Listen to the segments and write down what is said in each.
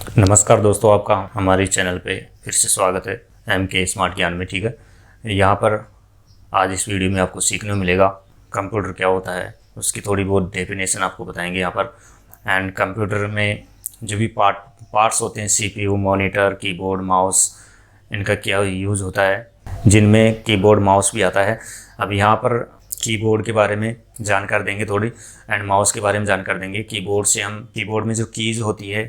नमस्कार दोस्तों, आपका हमारे चैनल पे फिर से स्वागत है एम के स्मार्ट ज्ञान में। ठीक है, यहाँ पर आज इस वीडियो में आपको सीखने को मिलेगा कंप्यूटर क्या होता है, उसकी थोड़ी बहुत डेफिनेशन आपको बताएंगे यहाँ पर। एंड कंप्यूटर में जो भी पार्ट्स होते हैं, सीपीयू, मॉनिटर, कीबोर्ड, माउस, इनका क्या यूज़ होता है, जिनमें कीबोर्ड माउस भी आता है। अब यहाँ पर कीबोर्ड के बारे में जानकारी देंगे थोड़ी, एंड माउस के बारे में जानकारी देंगे। कीबोर्ड में जो कीज़ होती है,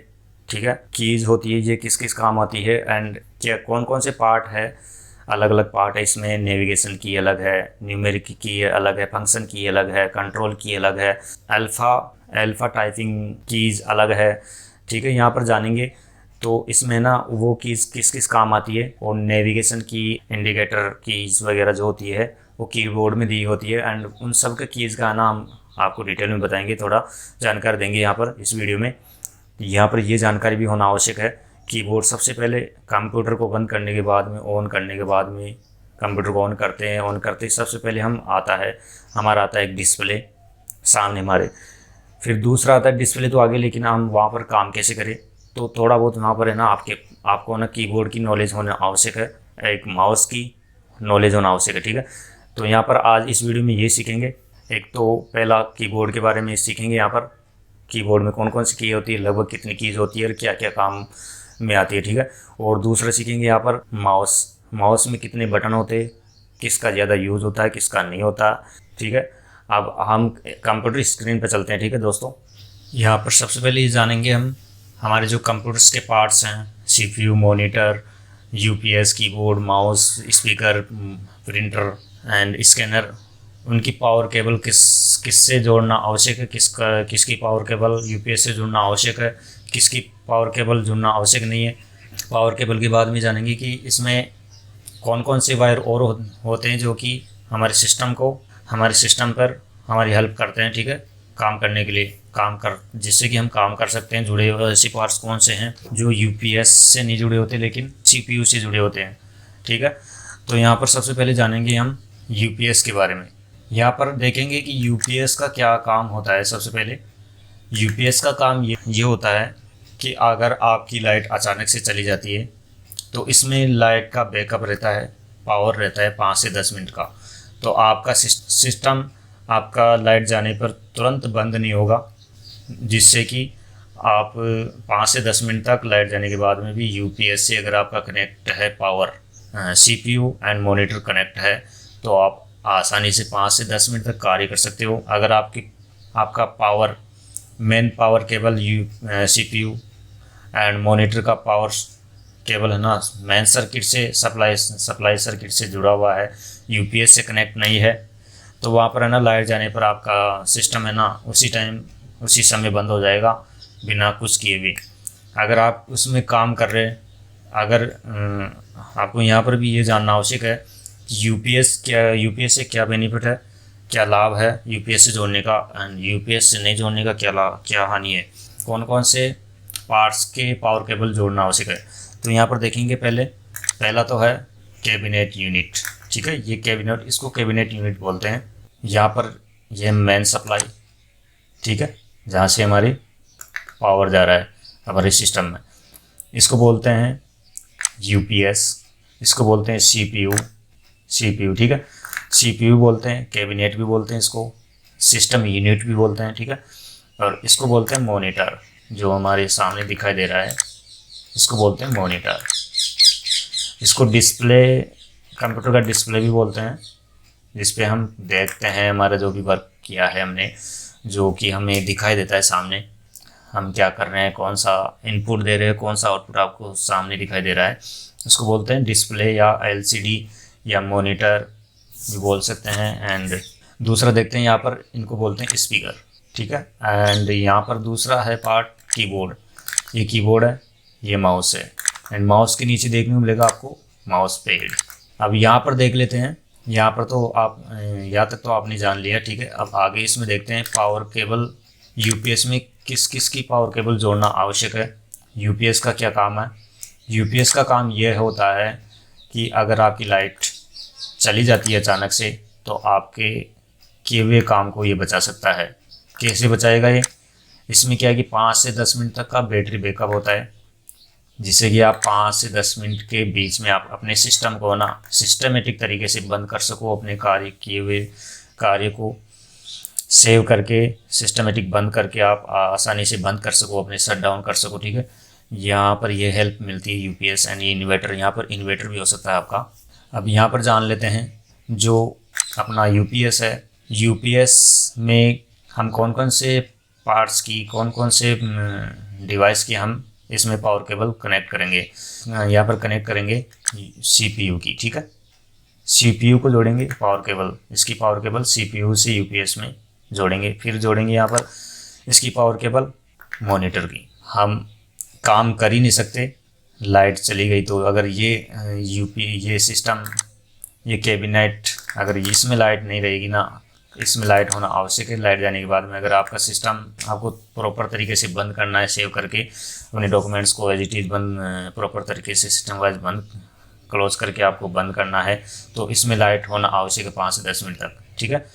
ठीक है, कीज़ होती है, ये किस किस काम आती है एंड क्या कौन कौन से पार्ट है, अलग अलग पार्ट है इसमें। नेविगेशन की अलग है, न्यूमेरिक की अलग है, फंक्शन की अलग है, कंट्रोल की अलग है, अल्फ़ा टाइपिंग कीज़ अलग है। ठीक है, यहाँ पर जानेंगे तो इसमें ना वो कीज़ किस किस काम आती है, और नेविगेशन की, इंडिकेटर कीज़ वगैरह जो होती है वो कीबोर्ड में दी होती है। एंड उन सब के कीज़ का नाम आपको डिटेल में बताएंगे, थोड़ा जानकारी देंगे यहाँ पर इस वीडियो में। यहाँ पर ये जानकारी भी होना आवश्यक है, कीबोर्ड सबसे पहले कंप्यूटर को बंद करने के बाद में, ऑन करने के बाद में, कंप्यूटर को ऑन करते हैं, ऑन करते ही सबसे पहले हमारा आता है एक डिस्प्ले सामने हमारे। फिर दूसरा आता है डिस्प्ले तो आगे, लेकिन हम वहाँ पर काम कैसे करें, तो थोड़ा बहुत वहाँ पर है ना आपको ना कीबोर्ड की नॉलेज होना आवश्यक है, एक माउस की नॉलेज होना आवश्यक है। ठीक है, तो यहाँ पर आज इस वीडियो में ये सीखेंगे। एक तो पहला कीबोर्ड के बारे में सीखेंगे, यहाँ पर कीबोर्ड में कौन कौन सी की होती है, लगभग कितनी कीज़ होती है और क्या क्या काम में आती है। ठीक है, और दूसरा सीखेंगे यहाँ पर माउस में कितने बटन होते हैं, किसका ज़्यादा यूज़ होता है, किसका नहीं होता। ठीक है, अब हम कंप्यूटर स्क्रीन पर चलते हैं। ठीक है दोस्तों, यहाँ पर सबसे पहले ये जानेंगे हम हमारे जो कंप्यूटर्स के पार्ट्स हैं, CPU, monitor, UPS, keyboard, mouse, speaker, printer and scanner, उनकी पावर केबल किससे जोड़ना आवश्यक है, किसकी पावर केबल यूपीएस से जुड़ना आवश्यक है, किसकी पावर केबल जुड़ना आवश्यक नहीं है। पावर केबल के बाद में जानेंगे कि इसमें कौन कौन से वायर और होते हैं जो कि हमारे सिस्टम पर हमारी हेल्प करते हैं। ठीक है, काम करने के लिए, जिससे कि हम काम कर सकते हैं। जुड़े हुए ऐसे पार्ट्स कौन से हैं जो यूपीएस से नहीं जुड़े होते लेकिन सीपीयू से जुड़े होते हैं। ठीक है, तो यहाँ पर सबसे पहले जानेंगे हम यूपीएस के बारे में। यहाँ पर देखेंगे कि यूपीएस का क्या काम होता है। सबसे पहले यूपीएस का काम ये होता है कि अगर आपकी लाइट अचानक से चली जाती है तो इसमें लाइट का बैकअप रहता है, पावर रहता है 5 से 10 मिनट का। तो आपका सिस्टम आपका लाइट जाने पर तुरंत बंद नहीं होगा, जिससे कि आप 5 से 10 मिनट तक लाइट जाने के बाद में भी यूपीएस से अगर आपका कनेक्ट है, power CPU and monitor connect है, तो आप आसानी से 5 से 10 मिनट तक कार्य कर सकते हो। अगर आपका main power cable CPU and monitor का पावर केबल है ना, मेन सर्किट से सप्लाई सर्किट से जुड़ा हुआ है, यूपीएस से कनेक्ट नहीं है, तो वहाँ पर है ना लाइट जाने पर आपका सिस्टम है ना उसी समय बंद हो जाएगा बिना कुछ किए भी। अगर आप उसमें काम कर रहे हैं, अगर आपको यहाँ पर भी ये जानना आवश्यक है यूपीएस से क्या बेनिफिट है, क्या लाभ है यूपीएस से जोड़ने का, एंड यूपीएस से नहीं जोड़ने का क्या हानि है, कौन कौन से पार्ट्स के पावर केबल जोड़ना आवश्यक है। तो यहाँ पर देखेंगे पहला तो है कैबिनेट यूनिट। ठीक है, इसको कैबिनेट यूनिट बोलते हैं। यहाँ पर यह मेन सप्लाई, ठीक है, जहाँ से हमारी पावर जा रहा है हमारे सिस्टम में, इसको बोलते हैं यूपीएस। इसको बोलते हैं सीपीयू। ठीक है, सीपीयू बोलते हैं, कैबिनेट भी बोलते हैं इसको, सिस्टम यूनिट भी बोलते हैं। ठीक है, और इसको बोलते हैं मॉनिटर, जो हमारे सामने दिखाई दे रहा है, इसको बोलते हैं मॉनिटर। इसको कंप्यूटर का डिस्प्ले भी बोलते हैं, जिस पे हम देखते हैं हमारा जो भी वर्क किया है हमने, जो कि हमें दिखाई देता है सामने, हम क्या कर रहे हैं, कौन सा इनपुट दे रहे हैं, कौन सा आउटपुट आपको सामने दिखाई दे रहा है, उसको बोलते हैं डिस्प्ले या एलसीडी या मॉनिटर भी बोल सकते हैं। एंड दूसरा देखते हैं यहाँ पर, इनको बोलते हैं स्पीकर। ठीक है, एंड यहाँ पर दूसरा है पार्ट कीबोर्ड। ये कीबोर्ड है, ये माउस है, एंड माउस के नीचे देखने को मिलेगा आपको माउस पैड। अब यहाँ पर देख लेते हैं, यहाँ पर तो यहाँ तक तो आपने जान लिया। ठीक है, अब आगे इसमें देखते हैं पावर केबल, यूपीएस में किस किस की पावर केबल जोड़ना आवश्यक है, यूपीएस का क्या काम है। यूपीएस का काम यह होता है कि अगर आपकी लाइट चली जाती है अचानक से, तो आपके किए हुए काम को ये बचा सकता है। कैसे बचाएगा ये, इसमें क्या है कि 5 से 10 मिनट तक का बैटरी बैकअप होता है। जिससे कि आप 5 से 10 मिनट के बीच में आप अपने सिस्टम को ना सिस्टमेटिक तरीके से बंद कर सको, अपने कार्य किए हुए कार्य को सेव करके सिस्टमेटिक बंद करके आप आसानी से बंद कर सको, अपने शट डाउन कर सको। ठीक है, यहाँ पर ये हेल्प मिलती है यूपीएस एंड इन्वर्टर। यहाँ पर इन्वर्टर भी हो सकता है आपका। अब यहाँ पर जान लेते हैं जो अपना यूपीएस है, यूपीएस में हम कौन कौन से पार्ट्स की, कौन कौन से डिवाइस की हम इसमें पावर केबल कनेक्ट करेंगे। यहाँ पर कनेक्ट करेंगे सीपीयू की। ठीक है, सीपीयू को जोड़ेंगे पावर केबल, इसकी पावर केबल सीपीयू से यूपीएस में जोड़ेंगे। फिर जोड़ेंगे यहाँ पर इसकी पावर केबल मॉनिटर की। हम काम कर ही नहीं सकते, लाइट चली गई तो। अगर ये सिस्टम, ये कैबिनेट, अगर इसमें लाइट नहीं रहेगी ना, इसमें लाइट होना आवश्यक है। लाइट जाने के बाद में अगर आपका सिस्टम आपको प्रॉपर तरीके से बंद करना है, सेव करके अपने डॉक्यूमेंट्स को एज इट इज़ बंद प्रॉपर तरीके से सिस्टम वाइज बंद क्लोज करके आपको बंद करना है, तो इसमें लाइट होना आवश्यक है 5 से 10 मिनट तक। ठीक है,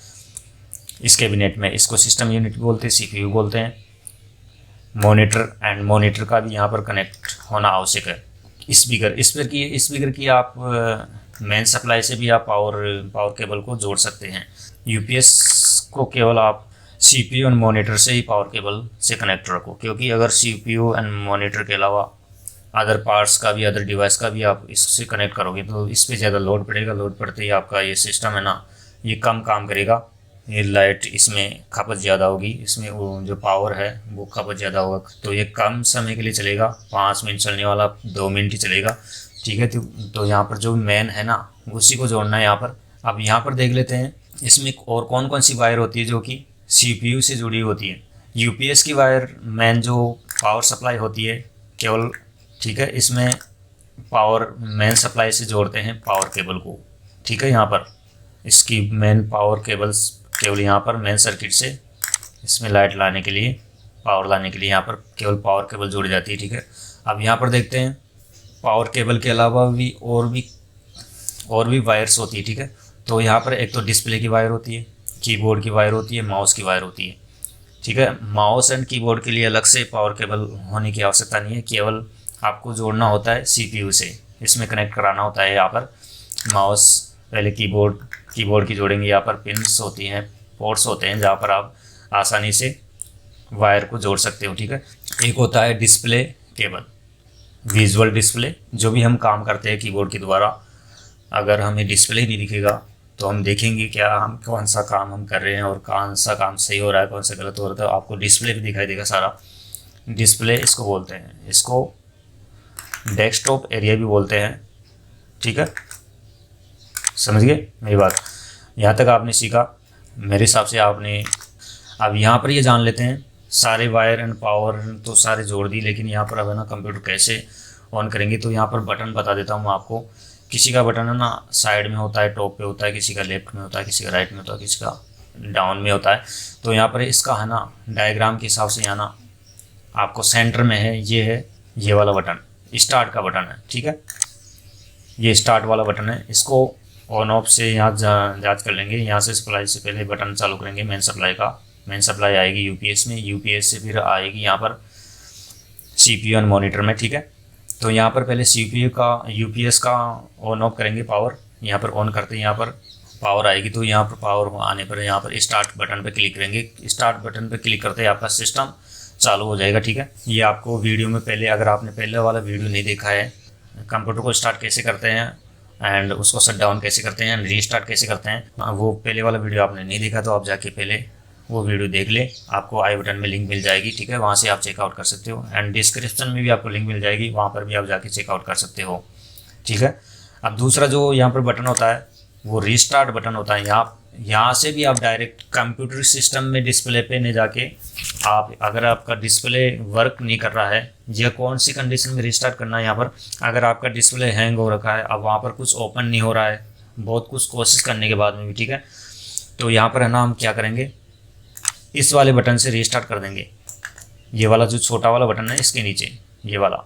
इस कैबिनेट में इसको सिस्टम यूनिट बोलते हैं, सीपीयू बोलते हैं। मॉनिटर का भी यहाँ पर कनेक्ट होना आवश्यक है। स्पीकर की आप मेन सप्लाई से भी आप पावर केबल को जोड़ सकते हैं। यूपीएस को केवल आप सीपीयू एंड मॉनिटर से ही पावर केबल से कनेक्ट रखो, क्योंकि अगर सीपीयू एंड मॉनिटर के अलावा अदर पार्ट्स का भी, अदर डिवाइस का भी आप इससे कनेक्ट करोगे तो इस पर ज़्यादा लोड पड़ेगा। लोड पड़ते ही आपका ये सिस्टम है ना, ये कम काम करेगा, ये लाइट इसमें खपत ज़्यादा होगी, इसमें वो जो पावर है वो खपत ज़्यादा होगा। तो ये कम समय के लिए चलेगा, 5 मिनट चलने वाला 2 मिनट ही चलेगा। ठीक है, तो यहाँ पर जो मेन है ना उसी को जोड़ना है यहाँ पर। अब यहाँ पर देख लेते हैं इसमें और कौन कौन सी वायर होती है जो कि सीपीयू से जुड़ी होती है। यूपीएस की वायर मेन जो पावर सप्लाई होती है केवल। ठीक है, इसमें पावर मेन सप्लाई से जोड़ते हैं पावर केबल को। ठीक है, यहाँ पर इसकी मेन पावर केबल्स केवल यहाँ पर मेन सर्किट से इसमें लाइट लाने के लिए, पावर लाने के लिए यहाँ पर केवल पावर केबल जोड़ी जाती है। ठीक है, अब यहाँ पर देखते हैं पावर केबल के अलावा भी और भी वायर्स होती है। ठीक है, तो यहाँ पर एक तो डिस्प्ले की वायर होती है, कीबोर्ड की वायर होती है, माउस की वायर होती है। ठीक है, माउस एंड कीबोर्ड के लिए अलग से पावर केबल होने की आवश्यकता नहीं है, केवल आपको जोड़ना होता है सीपीयू से, इसमें कनेक्ट कराना होता है। यहाँ पर माउस पहले कीबोर्ड की जोड़ेंगे। यहाँ पर पिन्स होती हैं, पोर्ट्स होते हैं जहाँ पर आप आसानी से वायर को जोड़ सकते हो। ठीक है, एक होता है डिस्प्ले केबल, विजुअल डिस्प्ले। जो भी हम काम करते हैं कीबोर्ड के द्वारा, अगर हमें डिस्प्ले ही नहीं दिखेगा तो हम देखेंगे क्या हम कौन सा काम हम कर रहे हैं और कौन सा काम सही हो रहा है, कौन सा गलत हो रहा है। तो आपको डिस्प्ले भी दिखाई देगा सारा। डिस्प्ले इसको बोलते हैं, इसको डेस्कटॉप एरिया भी बोलते हैं। ठीक है, समझ गए मेरी बात? यहाँ तक आपने सीखा मेरे हिसाब से आपने। अब यहाँ पर ये जान लेते हैं सारे वायर एंड पावर तो सारे जोड़ दी, लेकिन यहाँ पर अब है ना कंप्यूटर कैसे ऑन करेंगे। तो यहाँ पर बटन बता देता हूँ आपको। किसी का बटन है ना साइड में होता है, टॉप पे होता है, किसी का लेफ्ट में होता है, किसी का राइट में होता है, किसी का डाउन में होता है। तो यहाँ पर इसका है ना डायग्राम के हिसाब से यहाँ ना आपको सेंटर में है ये वाला बटन, स्टार्ट का बटन है। ठीक है, ये स्टार्ट वाला बटन है। इसको ऑन ऑफ से यहाँ जांच कर लेंगे। यहाँ से सप्लाई से पहले बटन चालू करेंगे मेन सप्लाई का। मेन सप्लाई आएगी यूपीएस में, यूपीएस से फिर आएगी यहाँ पर सीपीयू एंड मॉनिटर में। ठीक है, तो यहाँ पर पहले सीपीयू का यूपीएस का ऑन ऑफ करेंगे पावर। यहाँ पर ऑन करते हैं, यहाँ पर पावर आएगी। तो यहाँ पर पावर आने पर यहाँ पर स्टार्ट बटन पर क्लिक करेंगे। स्टार्ट बटन पर क्लिक करते ही आपका सिस्टम चालू हो जाएगा। ठीक है, ये आपको वीडियो में पहले, अगर आपने पहले वाला वीडियो नहीं देखा है, कंप्यूटर को स्टार्ट कैसे करते हैं एंड उसको शट डाउन कैसे करते हैं एंड रीस्टार्ट कैसे करते हैं, वो पहले वाला वीडियो आपने नहीं देखा तो आप जाके पहले वो वीडियो देख ले। आपको आई बटन में लिंक मिल जाएगी। ठीक है, वहाँ से आप चेकआउट कर सकते हो एंड डिस्क्रिप्शन में भी आपको लिंक मिल जाएगी, वहाँ पर भी आप जाके चेकआउट कर सकते हो। ठीक है, अब दूसरा जो यहाँ पर बटन होता है वो रीस्टार्ट बटन होता है। यहाँ से भी आप डायरेक्ट कंप्यूटर सिस्टम में डिस्प्ले पे नहीं जाके, आप अगर आपका डिस्प्ले वर्क नहीं कर रहा है या कौन सी कंडीशन में रीस्टार्ट करना है। यहाँ पर अगर आपका डिस्प्ले हैंग हो रखा है, अब वहाँ पर कुछ ओपन नहीं हो रहा है बहुत कुछ कोशिश करने के बाद में भी, ठीक है, तो यहाँ पर है ना हम क्या करेंगे, इस वाले बटन से रीस्टार्ट कर देंगे। ये वाला जो छोटा वाला बटन है इसके नीचे ये वाला,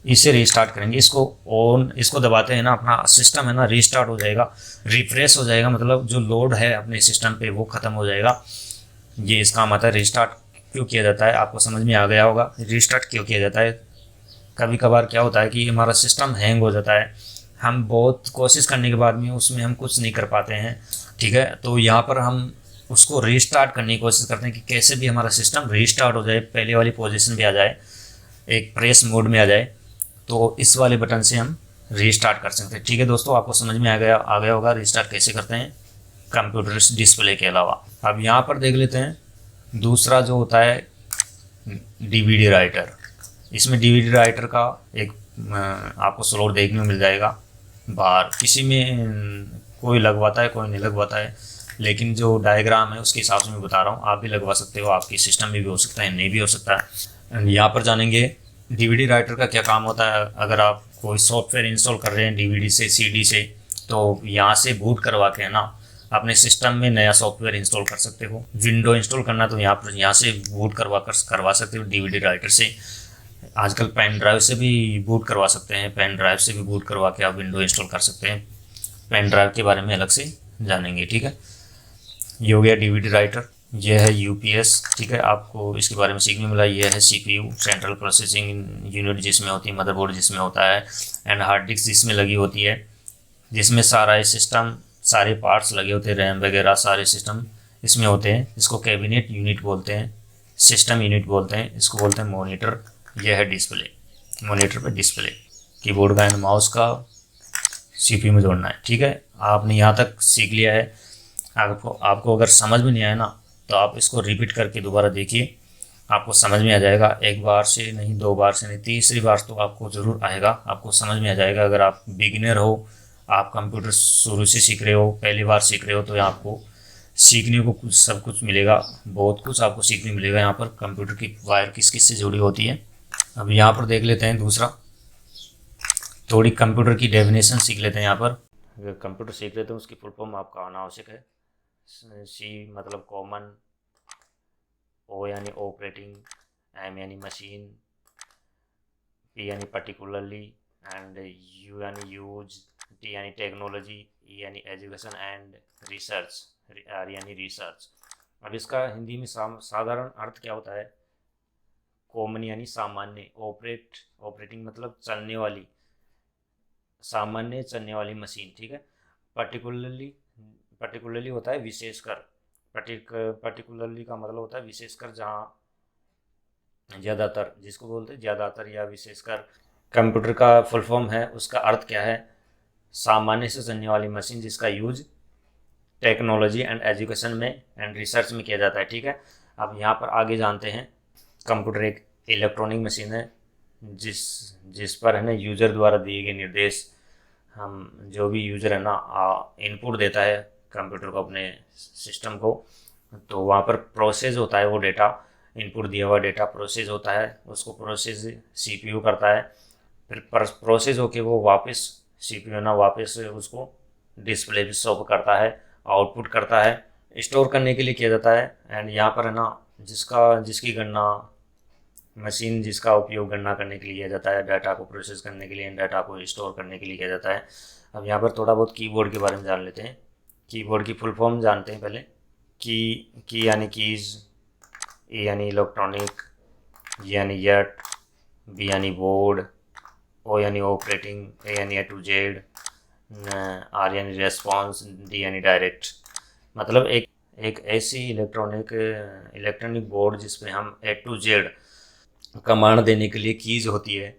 इसे रीस्टार्ट करेंगे। इसको दबाते हैं ना, अपना सिस्टम है ना रीस्टार्ट हो जाएगा, रिफ्रेश हो जाएगा, मतलब जो लोड है अपने सिस्टम पे वो ख़त्म हो जाएगा। ये इसका मतलब रीस्टार्ट क्यों किया जाता है, आपको समझ में आ गया होगा रीस्टार्ट क्यों किया जाता है। कभी कभार क्या होता है कि हमारा सिस्टम हैंग हो जाता है, हम बहुत कोशिश करने के बाद में उसमें हम कुछ नहीं कर पाते हैं, ठीक है। तो यहाँ पर हम उसको रीस्टार्ट करने की कोशिश करते हैं कि कैसे भी हमारा सिस्टम रीस्टार्ट हो जाए, पहले वाली पोजीशन पे आ जाए, एक प्रेस मोड में आ जाए। तो इस वाले बटन से हम रीस्टार्ट कर सकते हैं, ठीक है दोस्तों। आपको समझ में आ गया होगा रीस्टार्ट कैसे करते हैं कंप्यूटर डिस्प्ले के अलावा। अब यहाँ पर देख लेते हैं दूसरा जो होता है डीवीडी राइटर। इसमें डीवीडी राइटर का एक आपको स्लॉट देखने को मिल जाएगा बाहर। किसी में कोई लगवाता है, कोई नहीं लगवाता है, लेकिन जो डायग्राम है उसके हिसाब से मैं बता रहा हूँ। आप भी लगवा सकते हो, आपके सिस्टम में भी हो सकता है, नहीं भी हो सकता है। यहाँ पर जानेंगे डीवीडी राइटर का क्या काम होता है। अगर आप कोई सॉफ्टवेयर इंस्टॉल कर रहे हैं डीवीडी से, सीडी से, तो यहाँ से बूट करवा के ना अपने सिस्टम में नया सॉफ्टवेयर इंस्टॉल कर सकते हो। विंडो इंस्टॉल करना तो यहाँ से बूट करवा सकते हो डीवीडी राइटर से। आजकल पेन ड्राइव से भी बूट करवा सकते हैं, पेन ड्राइव से भी बूट करवा के आप विंडो इंस्टॉल कर सकते हैं। पेन ड्राइव के बारे में अलग से जानेंगे, ठीक है। ये हो गया डीवीडी राइटर। यह है यूपीएस, ठीक है, आपको इसके बारे में सीखने मिला। यह है सीपीयू, सेंट्रल प्रोसेसिंग यूनिट जिसमें होती है, मदरबोर्ड जिसमें होता है, एंड हार्ड डिस्क जिसमें लगी होती है, जिसमें सारा सिस्टम, सारे पार्ट्स लगे होते हैं, रैम वगैरह सारे सिस्टम इसमें होते हैं। इसको कैबिनेट यूनिट बोलते हैं, सिस्टम यूनिट बोलते हैं, इसको बोलते हैं मॉनिटर। यह है डिस्प्ले, मॉनिटर पे डिस्प्ले, कीबोर्ड का एंड माउस का सीपीयू में जोड़ना है, ठीक है। आपने यहाँ तक सीख लिया है। आपको अगर समझ में नहीं आया ना, तो आप इसको रिपीट करके दोबारा देखिए, आपको समझ में आ जाएगा। एक बार से नहीं, दो बार से नहीं, तीसरी बार तो आपको ज़रूर आएगा, आपको समझ में आ जाएगा। अगर आप बिगिनर हो, आप कंप्यूटर शुरू से सीख रहे हो, पहली बार सीख रहे हो, तो आपको सीखने को सब कुछ मिलेगा, बहुत कुछ आपको सीखने मिलेगा। यहाँ पर कंप्यूटर की वायर किस किस से जुड़ी होती है। अब यहाँ पर देख लेते हैं दूसरा, थोड़ी कंप्यूटर की डेफिनेशन सीख लेते हैं। यहाँ पर अगर कंप्यूटर सीख रहे तो उसकी फुल फॉर्म आपका आना आवश्यक है। सी मतलब कॉमन, ओ यानी ऑपरेटिंग, एम यानी मशीन, पी यानी पर्टिकुलरली, एंड यू यानी यूज, टी यानी टेक्नोलॉजी, ई यानी एजुकेशन एंड रिसर्च, आर यानी रिसर्च। अब इसका हिंदी में साधारण अर्थ क्या होता है। कॉमन यानी सामान्य, ऑपरेटिंग मतलब चलने वाली, सामान्य चलने वाली मशीन, ठीक है। पर्टिकुलरली होता है विशेषकर, पर्टिकुलरली का मतलब होता है विशेषकर, जहाँ ज़्यादातर, जिसको बोलते हैं ज़्यादातर या विशेषकर। कंप्यूटर का फुल फॉर्म है, उसका अर्थ क्या है, सामान्य से चलने वाली मशीन जिसका यूज टेक्नोलॉजी एंड एजुकेशन में एंड रिसर्च में किया जाता है, ठीक है। अब यहाँ पर आगे जानते हैं, कंप्यूटर एक इलेक्ट्रॉनिक मशीन है जिस पर है ना यूज़र द्वारा दिए गए निर्देश, हम जो भी यूज़र है ना इनपुट देता है कंप्यूटर को, अपने सिस्टम को, तो वहाँ पर प्रोसेस होता है, वो डेटा इनपुट दिया हुआ डेटा प्रोसेस होता है, उसको प्रोसेस सीपीयू करता है, फिर प्रोसेस होके वो वापस सीपीयू ना वापस उसको डिस्प्ले पे शो करता है, आउटपुट करता है, स्टोर करने के लिए किया जाता है। एंड यहाँ पर है ना जिसकी गणना मशीन, जिसका उपयोग गणना करने के लिए किया जाता है, डाटा को प्रोसेस करने के लिए, डाटा को स्टोर करने के लिए किया जाता है। अब यहाँ पर थोड़ा बहुत कीबोर्ड के बारे में जान लेते हैं। कीबोर्ड की फुल फॉर्म जानते हैं पहले। की यानी कीज़, ए यानी इलेक्ट्रॉनिक, जी यानी येट, बी यानी बोर्ड, ओ यानी ऑपरेटिंग, ए यानी ए टू जेड, आर यानी रेस्पॉन्स, डी यानी डायरेक्ट। मतलब एक ऐसी इलेक्ट्रॉनिक बोर्ड जिसमें हम ए टू जेड कमांड देने के लिए कीज़ होती है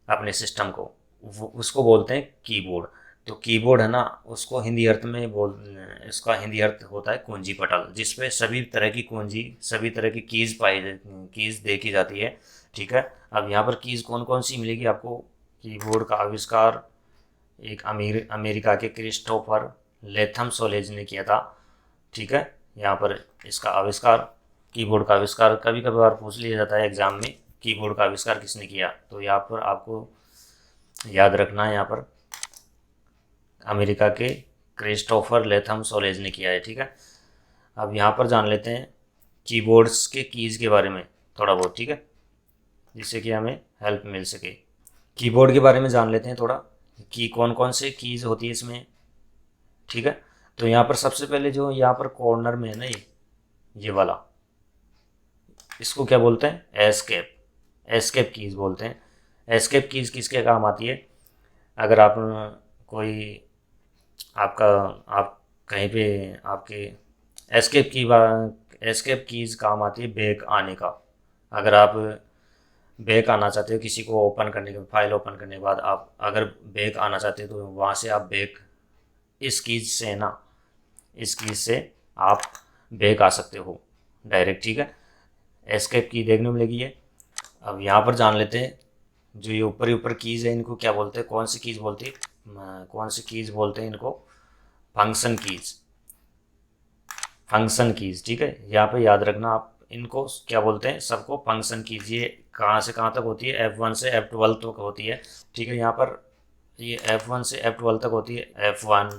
अपने सिस्टम को, उसको बोलते हैं कीबोर्ड। तो कीबोर्ड है ना, उसको हिंदी अर्थ में इसका हिंदी अर्थ होता है कुंजी पटल, जिसपे सभी तरह की कुंजी, सभी तरह की कीज़ देखी जाती है, ठीक है। अब यहाँ पर कीज़ कौन कौन सी मिलेगी आपको। कीबोर्ड का आविष्कार एक अमेरिका के क्रिस्टोफर लेथम सोलेज ने किया था, ठीक है। यहाँ पर इसका आविष्कार, कीबोर्ड का आविष्कार कभी कभार पूछ लिया जाता है एग्ज़ाम में, कीबोर्ड का आविष्कार किसने किया, तो यहाँ पर आपको याद रखना है, यहाँ पर अमेरिका के क्रिस्टोफर लेथम सोलेज ने किया है, ठीक है। अब यहाँ पर जान लेते हैं कीबोर्ड्स के कीज़ के बारे में थोड़ा बहुत, ठीक है, जिससे कि हमें हेल्प मिल सके। कीबोर्ड के बारे में जान लेते हैं थोड़ा कि कौन कौन से कीज़ होती है इसमें, ठीक है। तो यहाँ पर सबसे पहले जो यहाँ पर कॉर्नर में है ना, ये वाला, इसको क्या बोलते हैं, एस्केप कीज़ बोलते हैं। एस्केप कीज़ किसके काम आती है? अगर आप कोई आपका आप कहीं पे आपके एस्केप कीज़ काम आती है बैक आने का। अगर आप बैक आना चाहते हो किसी को ओपन करने के, फाइल ओपन करने के बाद आप अगर बैक आना चाहते हो तो वहाँ से आप बैक इस कीज़ से ना, इस कीज़ से आप बैक आ सकते हो डायरेक्ट, ठीक है। एस्केप की देखने को मिलेगी ये। अब यहाँ पर जान लेते हैं जो ये ऊपर ही ऊपर कीज़ है इनको क्या बोलते हैं, कौन सी कीज़ बोलती है, कौन सी कीज़ बोलते हैं इनको? फंक्शन कीज़, फंक्शन कीज़, ठीक है। यहाँ पे याद रखना आप इनको क्या बोलते हैं, सबको फंक्शन कीज़। ये कहाँ से कहाँ तक होती है? F1 से F12 तक होती है, ठीक है। यहाँ पर ये F1 से F12 तक होती है। F1,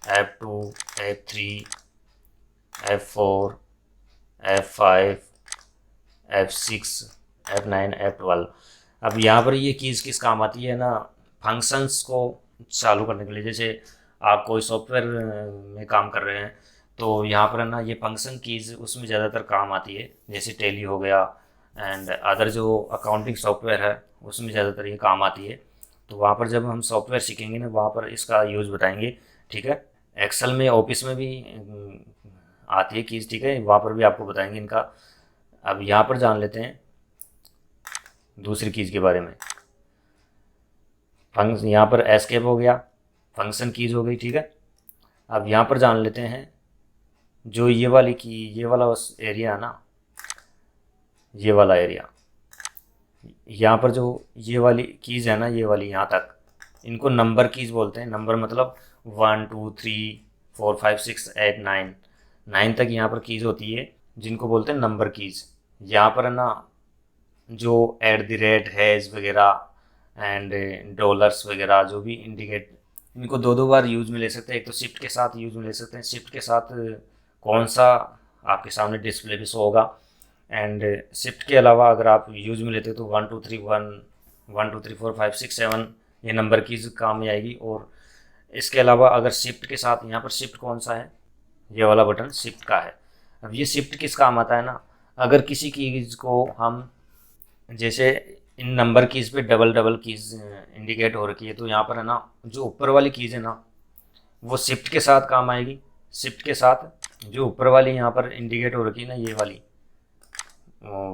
F2, F3, F4, F5, F6, F9, F12। अब यहाँ पर ये कीज़ किस काम आती है ना, फंक्शंस को चालू करने के लिए। जैसे आप कोई सॉफ्टवेयर में काम कर रहे हैं तो यहाँ पर है ना ये फंक्शन कीज़ उसमें ज़्यादातर काम आती है। जैसे टेली हो गया एंड अदर जो अकाउंटिंग सॉफ्टवेयर है उसमें ज़्यादातर ये काम आती है। तो वहाँ पर जब हम सॉफ्टवेयर सीखेंगे ना वहाँ पर इसका यूज़ बताएंगे, ठीक है। एक्सेल में, ऑफिस में भी आती है कीज़, ठीक है, वहाँ पर भी आपको बताएंगे इनका। अब यहाँ पर जान लेते हैं दूसरी कीज़ के बारे में। फंक्शन यहाँ पर एस्केप हो गया, फंक्शन कीज़ हो गई, ठीक है। अब यहाँ पर जान लेते हैं जो ये वाली की, ये वाला उस एरिया है ना, ये वाला एरिया, यहाँ पर जो ये वाली कीज़ है ना, ये वाली यहाँ तक, इनको नंबर कीज़ बोलते हैं। नंबर मतलब 1 2 3 4 5 6 8 9 तक यहाँ पर कीज़ होती है जिनको बोलते हैं नंबर कीज़। यहाँ पर है ना जो @ हैज़ वगैरह एंड डॉलर्स वगैरह जो भी इंडिकेट, इनको दो दो बार यूज़ में ले सकते हैं। एक तो शिफ्ट के साथ यूज़ में ले सकते हैं, शिफ्ट के साथ कौन सा आपके सामने डिस्प्ले पे शो होगा, एंड शिफ्ट के अलावा अगर आप यूज़ में लेते हो तो 1 2 3 4 5 6 7 ये नंबर की काम में आएगी। और इसके अलावा अगर शिफ्ट के साथ, यहाँ पर शिफ्ट कौन सा है, ये वाला बटन शिफ्ट का है। अब ये शिफ्ट किस काम आता है ना, अगर किसी कीज़ को हम, जैसे इन नंबर कीज़ पे डबल डबल कीज़ इंडिकेट हो रखी है तो यहाँ पर है ना जो ऊपर वाली कीज़ है ना वो शिफ्ट के साथ काम आएगी। शिफ्ट के साथ जो ऊपर वाली यहाँ पर इंडिकेट हो रखी है ना, ये वाली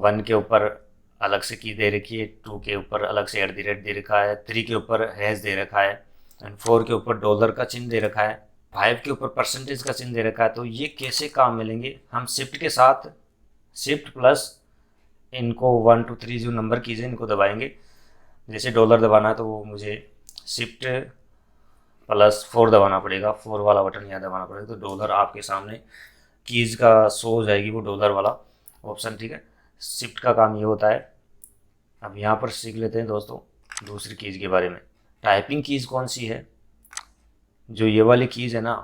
1 के ऊपर अलग से की दे रखी है, 2 के ऊपर अलग से @ दे रखा है, 3 के ऊपर हैज़ दे रखा है, एंड 4 के ऊपर डॉलर का चिन्ह दे रखा है, 5 के ऊपर परसेंटेज का चिन्ह दे रखा है। तो ये कैसे काम मिलेंगे, हम शिफ्ट के साथ, शिफ्ट प्लस इनको 1 2 3 जो नंबर कीज़ हैं इनको दबाएंगे। जैसे डॉलर दबाना है तो वो मुझे शिफ्ट +4 दबाना पड़ेगा, 4 वाला बटन यहाँ दबाना पड़ेगा तो डॉलर आपके सामने कीज़ का शो हो जाएगी, वो डॉलर वाला ऑप्शन, ठीक है। शिफ्ट का काम ये होता है। अब यहाँ पर सीख लेते हैं दोस्तों दूसरी कीज़ के बारे में। टाइपिंग कीज़ कौन सी है, जो ये वाली कीज़ है ना,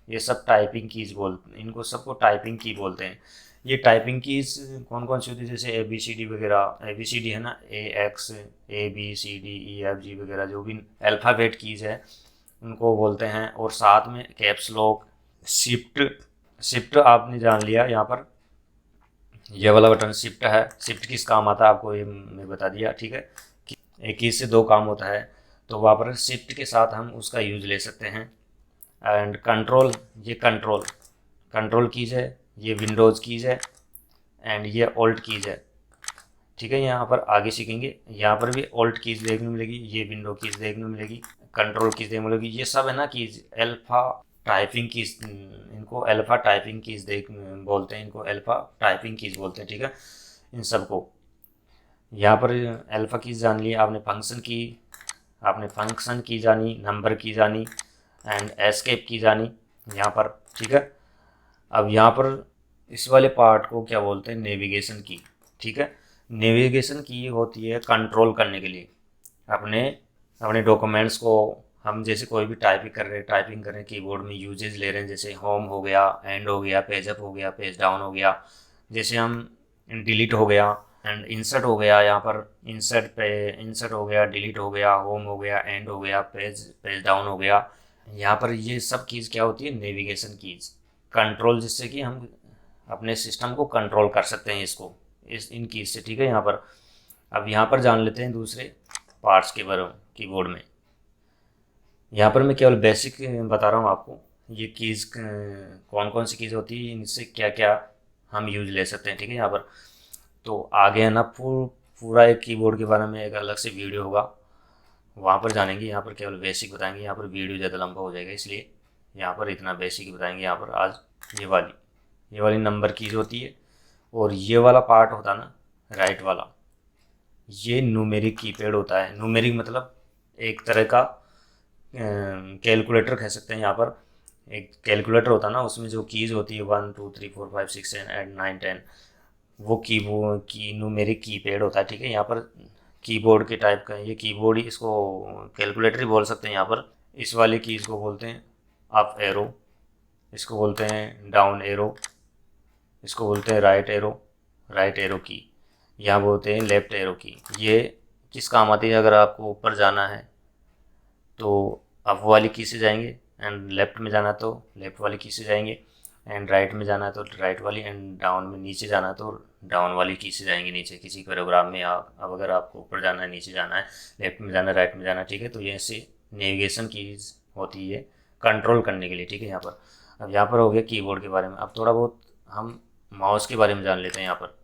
ये सब टाइपिंग कीज़ बोलते हैं, इनको सबको टाइपिंग की बोलते हैं। ये टाइपिंग कीज़ कौन कौन सी होती है, जैसे ABCD वगैरह, ABCD है ना, AX ABCDEFG वगैरह जो भी अल्फ़ाबेट कीज़ है उनको बोलते हैं। और साथ में कैप्स लॉक, शिफ्ट आपने जान लिया। यहाँ पर ये वाला बटन शिफ्ट है, शिफ्ट किस काम आता है आपको ये मैं बता दिया, ठीक है। कि एक कीज़ से दो काम होता है तो वहाँ पर शिफ्ट के साथ हम उसका यूज़ ले सकते हैं। एंड कंट्रोल, ये कंट्रोल कीज़ है, ये विंडोज़ कीज़ है, एंड ये ऑल्ट कीज़ है, ठीक है। यहाँ पर आगे सीखेंगे, यहाँ पर भी ऑल्ट कीज़ देखने को मिलेगी, ये विंडो कीज़ देखने को मिलेगी, कंट्रोल कीज़ देखने को मिलेगी। ये सब है ना कीज़ अल्फ़ा टाइपिंग कीज़, इनको अल्फ़ा टाइपिंग कीज़ बोलते हैं, इनको अल्फ़ा टाइपिंग कीज़ बोलते हैं, ठीक है। इन सबको यहाँ पर अल्फ़ा कीज़ जान ली आपने, फंक्शन की जानी, नंबर की जानी, एंड एस्केप की जानी यहाँ पर, ठीक है। अब यहाँ पर इस वाले पार्ट को क्या बोलते हैं, नेविगेशन की, ठीक है। नेविगेशन की होती है कंट्रोल करने के लिए अपने डॉक्यूमेंट्स को। हम जैसे कोई भी टाइपिंग कर रहे हैं कीबोर्ड में यूजेज ले रहे हैं, जैसे होम हो गया, एंड हो गया, पेज अप हो गया, पेज डाउन हो गया। जैसे हम डिलीट हो गया एंड इंसर्ट हो गया, यहाँ पर इंसर्ट हो गया, डिलीट हो गया, होम हो गया, एंड हो गया, पेज डाउन हो गया। यहाँ पर ये सब कीज़ क्या होती है, नेविगेशन कीज़, कंट्रोल, जिससे कि हम अपने सिस्टम को कंट्रोल कर सकते हैं इन कीज़ से, ठीक है। यहाँ पर अब यहाँ पर जान लेते हैं दूसरे पार्ट्स के बारे में कीबोर्ड में। यहाँ पर मैं केवल बेसिक बता रहा हूँ आपको, ये कीज़ कौन कौन सी कीज़ होती है, इनसे क्या क्या हम यूज ले सकते हैं, ठीक है। यहाँ पर तो आगे है ना पूरा एक कीबोर्ड के बारे में एक अलग से वीडियो होगा, वहाँ पर जानेंगे। यहाँ पर केवल बेसिक बताएंगे, यहाँ पर वीडियो ज़्यादा लंबा हो जाएगा, इसलिए यहाँ पर इतना बेसिक ही बताएंगे। यहाँ पर आज ये वाली नंबर कीज होती है, और ये वाला पार्ट होता है ना राइट वाला, ये न्यूमेरिक कीपैड होता है। न्यूमेरिक मतलब एक तरह का कैलकुलेटर कह सकते हैं। यहाँ पर एक कैलकुलेटर होता है ना, उसमें जो कीज़ होती है 1 2 3 4 5 6 7 8 9 10, वो न्यूमेरिक कीपैड होता है, ठीक है। यहाँ पर कीबोर्ड के टाइप का ये कीबोर्ड ही, इसको कैलकुलेटर ही बोल सकते हैं। यहाँ पर इस वाली कीज़ को बोलते हैं अप एरो, इसको बोलते हैं डाउन एरो, इसको बोलते हैं राइट एरो की, यहाँ बोलते हैं लेफ्ट एरो की। ये किस काम आती है, अगर आपको ऊपर जाना है तो अप वाली की से जाएंगे, एंड लेफ्ट में जाना तो लेफ्ट वाली की से जाएंगे, एंड राइट में जाना है तो राइट वाली, एंड डाउन में नीचे जाना है तो डाउन वाली की से जाएंगे नीचे। किसी प्रोग्राम में अब अगर आपको ऊपर जाना है, नीचे जाना है, लेफ्ट में जाना है, राइट में जाना है, ठीक है। तो ये ऐसे नेविगेशन कीज होती है कंट्रोल करने के लिए, ठीक है। यहाँ पर अब यहाँ पर हो गया कीबोर्ड के बारे में। अब थोड़ा बहुत हम माउस के बारे में जान लेते हैं यहाँ पर।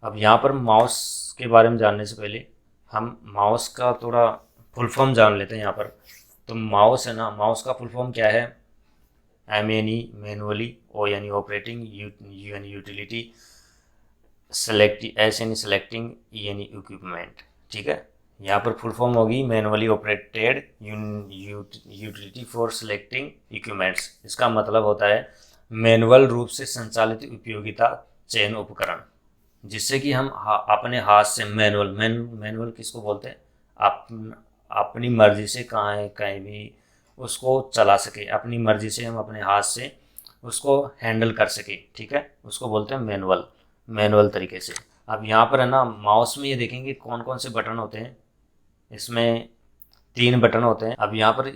अब यहाँ पर माउस के बारे में जानने से पहले हम माउस का थोड़ा फुल फॉर्म जान लेते हैं यहाँ पर। तो माउस है ना, माउस का फुल फॉर्म क्या है, MANE मैनुअली, O यानी ऑपरेटिंग, U यानी यूटिलिटी, S यानी सेलेक्टिंग, E यानी इक्विपमेंट, ठीक है। यहाँ पर फुल फॉर्म होगी manually operated utility for selecting equipments. इसका मतलब होता है मैनुअल रूप से संचालित उपयोगिता चयन उपकरण, जिससे कि हम अपने हाथ से मैनुअल किसको बोलते हैं, आप अपनी मर्जी से कहीं भी उसको चला सके, अपनी मर्जी से हम अपने हाथ से उसको हैंडल कर सके, ठीक है। उसको बोलते हैं मैनुअल तरीके से। अब यहाँ पर है ना माउस में ये देखेंगे कौन कौन से बटन होते हैं, इसमें 3 बटन होते हैं। अब यहाँ पर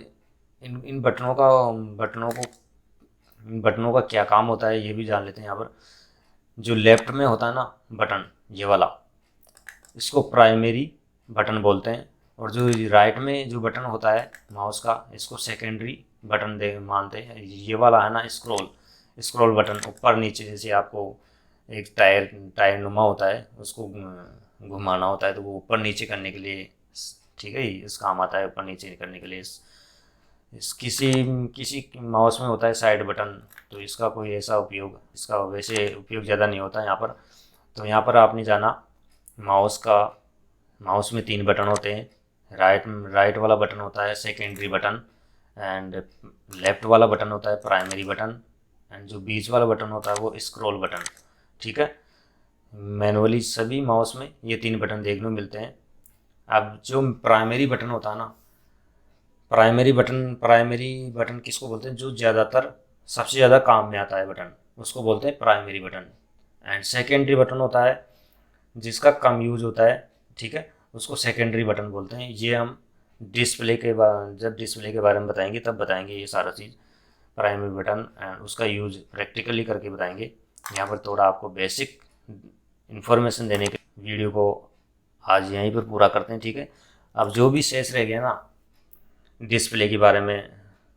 इन बटनों का क्या काम होता है ये भी जान लेते हैं। यहाँ पर जो लेफ्ट में होता है ना बटन, ये वाला, इसको प्राइमरी बटन बोलते हैं, और जो राइट में जो बटन होता है माउस का, इसको सेकेंडरी बटन मानते हैं। ये वाला है ना स्क्रॉल बटन, ऊपर नीचे, जैसे आपको एक टायर नुमा होता है, उसको घुमाना होता है तो वो ऊपर नीचे करने के लिए, ठीक है, इस काम आता है ऊपर नीचे करने के लिए। इस किसी माउस में होता है साइड बटन, तो इसका कोई ऐसा उपयोग, इसका वैसे उपयोग ज़्यादा नहीं होता यहाँ पर। तो यहाँ पर आपने जाना माउस में 3 बटन होते हैं। राइट वाला बटन होता है सेकेंडरी बटन, एंड लेफ्ट वाला बटन होता है प्राइमरी बटन, एंड जो बीच वाला बटन होता है वो स्क्रॉल बटन, ठीक है। मैनुअली सभी माउस में ये 3 बटन देखने को मिलते हैं। अब जो प्राइमरी बटन होता है ना, प्राइमरी बटन किसको बोलते हैं, जो ज़्यादातर सबसे ज़्यादा काम में आता है बटन, उसको बोलते हैं primary button. And secondary button होता है जिसका कम यूज होता है, ठीक है, उसको सेकेंडरी बटन बोलते हैं। ये हम जब डिस्प्ले के बारे में बताएंगे तब बताएंगे ये सारा चीज़, प्राइमरी बटन एंड उसका यूज प्रैक्टिकली करके बताएंगे। यहाँ पर थोड़ा आपको बेसिक इन्फॉर्मेशन देने के वीडियो को आज यहीं पर पूरा करते हैं, ठीक है। अब जो भी शेष रह गया ना डिस्प्ले के बारे में,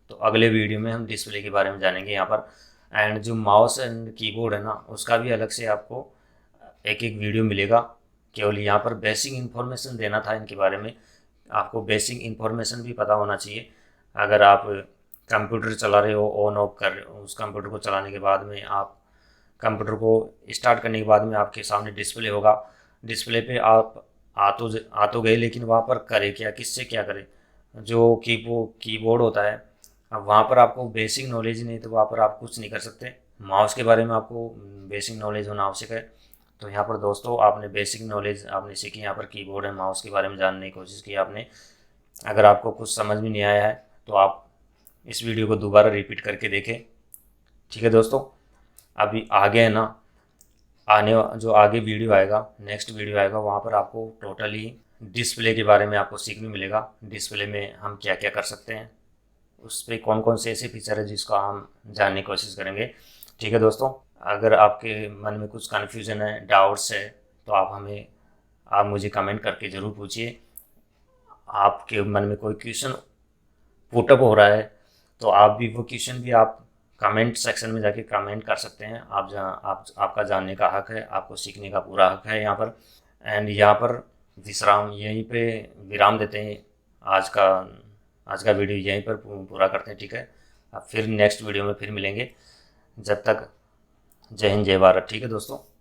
तो अगले वीडियो में हम डिस्प्ले के बारे में जानेंगे यहाँ पर। एंड जो माउस एंड कीबोर्ड है ना, उसका भी अलग से आपको एक वीडियो मिलेगा। केवल यहाँ पर बेसिक इन्फॉर्मेशन देना था इनके बारे में। आपको बेसिक इन्फॉर्मेशन भी पता होना चाहिए। अगर आप कंप्यूटर चला रहे हो, ऑन ऑफ कर रहे हो, उस कंप्यूटर को चलाने के बाद में आप कंप्यूटर को स्टार्ट करने के बाद में आपके सामने डिस्प्ले होगा। डिस्प्ले पे आप आ तो गए, लेकिन वहाँ पर करें क्या, किससे क्या करें, जो कीबोर्ड होता है, अब वहाँ पर आपको बेसिक नॉलेज नहीं तो वहाँ पर आप कुछ नहीं कर सकते। माउस के बारे में आपको बेसिक नॉलेज होना आवश्यक है। तो यहाँ पर दोस्तों आपने बेसिक नॉलेज आपने सीखी, यहाँ पर कीबोर्ड एंड माउस के बारे में जानने की कोशिश की आपने। अगर आपको कुछ समझ में नहीं आया है तो आप इस वीडियो को दोबारा रिपीट करके देखें, ठीक है दोस्तों। अभी आगे है ना, जो आगे वीडियो आएगा, नेक्स्ट वीडियो आएगा, वहाँ पर आपको टोटली डिस्प्ले के बारे में आपको सीखने मिलेगा। डिस्प्ले में हम क्या क्या कर सकते हैं, उस पर कौन कौन से ऐसे फीचर है जिसको हम जानने की कोशिश करेंगे, ठीक है दोस्तों। अगर आपके मन में कुछ कन्फ्यूज़न है, डाउट्स है, तो आप मुझे कमेंट करके ज़रूर पूछिए। आपके मन में कोई क्वेश्चन पुटअप हो रहा है तो आप भी वो क्वेश्चन भी आप कमेंट सेक्शन में जाके कमेंट कर सकते हैं। आप जहाँ आपका जानने का हक है, आपको सीखने का पूरा हक है यहाँ पर। एंड यहाँ पर विश्राम यहीं पे विराम देते हैं। आज का वीडियो यहीं पर पूरा करते हैं, ठीक है। अब फिर नेक्स्ट वीडियो में फिर मिलेंगे। जब तक जय हिंद जय भारत, ठीक है दोस्तों।